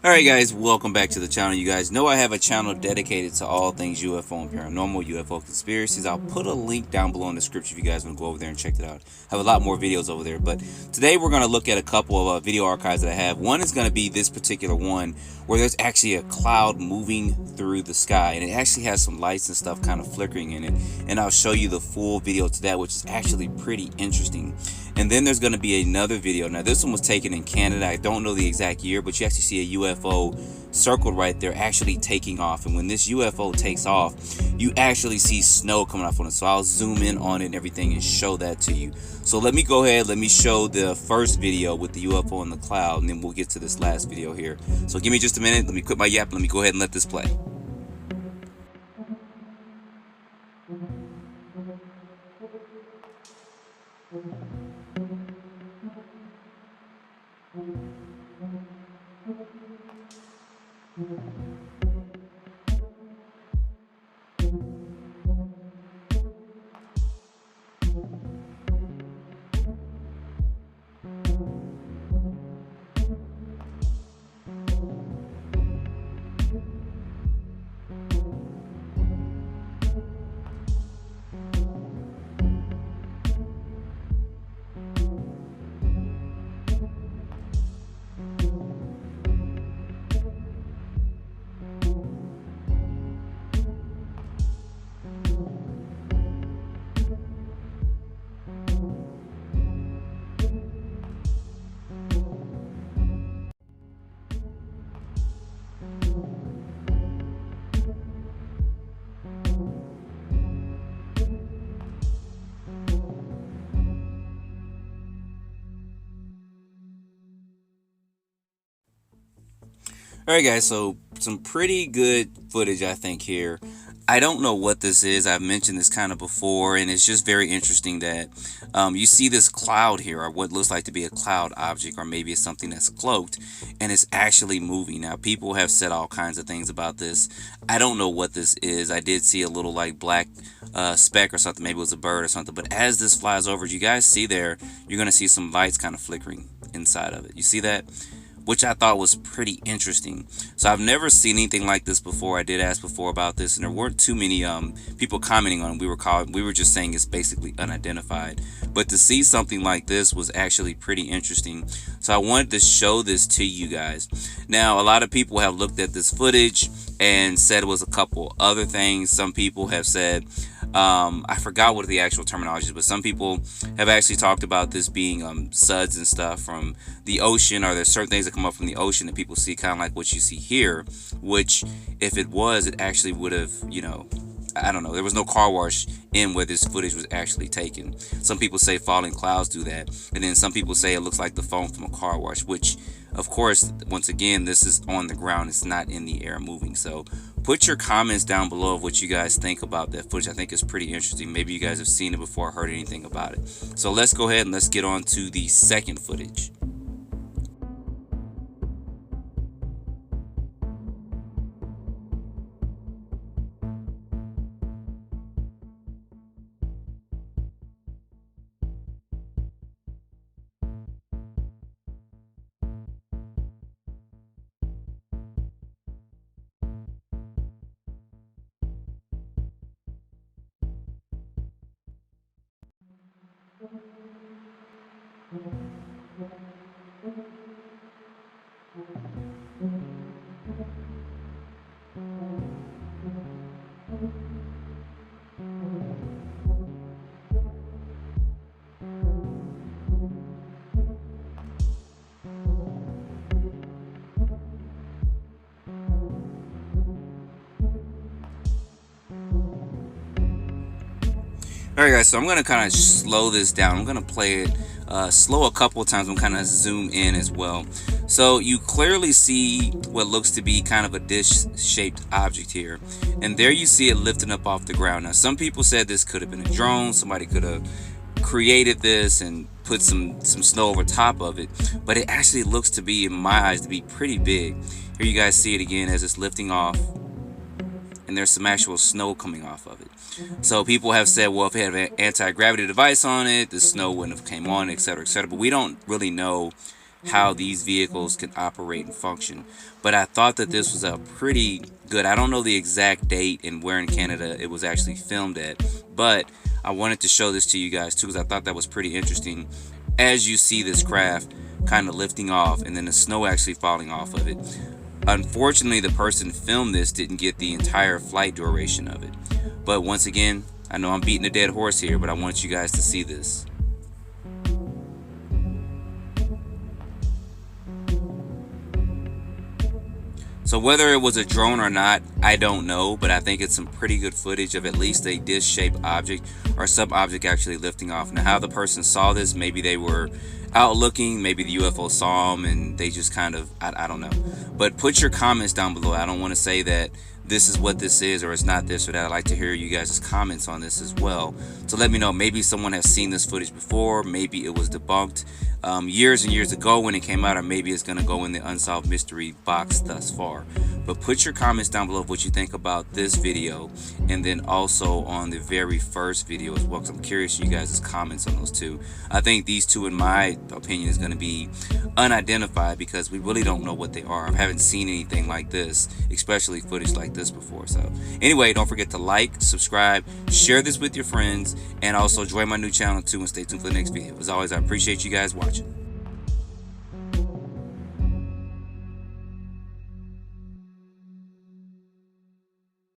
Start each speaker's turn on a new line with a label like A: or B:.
A: Alright guys, welcome back to the channel. You guys know I have a channel dedicated to all things UFO and paranormal, UFO conspiracies. I'll put a link down below in the description if you guys want to go over there and check it out. I have a lot more videos over there, but today we're going to look at a couple of video archives that I have. One is going to be this particular one where there's actually a cloud moving through the sky, and it actually has some lights and stuff kind of flickering in it, and I'll show you the full video to that, which is actually pretty interesting. And then there's going to be another video. Now this one was taken in Canada. I don't know the exact year, but you actually see a UFO circled right there actually taking off. And when this UFO takes off, you actually see snow coming off on it. So I'll zoom in on it and everything and show that to you. So let me go ahead, let me show the first video with the UFO in the cloud, and then we'll get to this last video here. So give me just a minute, let me quit my yap, let me go ahead and let this play. Alright guys, so some pretty good footage I think here. I don't know what this is. I've mentioned this kind of before, and it's just very interesting that you see this cloud here, or what looks like to be a cloud object, or maybe it's something that's cloaked, and it's actually moving. Now people have said all kinds of things about this. I don't know what this is. I did see a little like black speck or something. Maybe it was a bird or something. But as this flies over, you guys see there, you're going to see some lights kind of flickering inside of it. You see that? Which I thought was pretty interesting. So I've never seen anything like this before. I did ask before about this, and there weren't too many people commenting on it. We were just saying it's basically unidentified. But to see something like this was actually pretty interesting. So I wanted to show this to you guys. Now, a lot of people have looked at this footage and said it was a couple other things. Some people have said, I forgot what the actual terminology is, but some people have actually talked about this being suds and stuff from the ocean, or there's certain things that come up from the ocean that people see, kind of like what you see here, which if it was, it actually would have, you know, I don't know, there was no car wash in where this footage was actually taken. Some people say falling clouds do that, and then some people say it looks like the foam from a car wash, which of course, once again, this is on the ground, it's not in the air moving. So put your comments down below of what you guys think about that footage. I think it's pretty interesting. Maybe you guys have seen it before or heard anything about it. So let's go ahead and let's get on to the second footage. Alright guys, so I'm going to kind of slow this down. I'm going to play it slow a couple of times. I'm kind of zoom in as well. So you clearly see what looks to be kind of a dish-shaped object here. And there you see it lifting up off the ground. Now some people said this could have been a drone. Somebody could have created this and put some snow over top of it. But it actually looks to be, in my eyes, to be pretty big. Here you guys see it again as it's lifting off. and there's some actual snow coming off of it. So people have said, well, if it had an anti-gravity device on it, the snow wouldn't have came on, etc., etc. But we don't really know how these vehicles can operate and function. But I thought that this was a pretty good, I don't know the exact date and where in Canada it was actually filmed at, but I wanted to show this to you guys too, because I thought that was pretty interesting. As you see this craft kind of lifting off and then the snow actually falling off of it. Unfortunately, the person filmed this didn't get the entire flight duration of it. But once again, I know I'm beating a dead horse here, but I want you guys to see this. So whether it was a drone or not, I don't know, but I think it's some pretty good footage of at least a disc-shaped object or some object actually lifting off. Now, how the person saw this, maybe they were out looking, maybe the UFO saw them and they just kind of, I don't know. But put your comments down below. I don't want to say that this is what this is or it's not this or that. I'd like to hear you guys' comments on this as well. So let me know, maybe someone has seen this footage before, maybe it was debunked years and years ago when it came out, or maybe it's going to go in the unsolved mystery box thus far. But put your comments down below of what you think about this video, and then also on the very first video as well, because I'm curious you guys' comments on those two. I think these two, in my opinion, is going to be unidentified because we really don't know what they are. I haven't seen anything like this, especially footage like this before. So anyway, don't forget to like, subscribe, share this with your friends, and also join my new channel too, and stay tuned for the next video. As always, I appreciate you guys watching.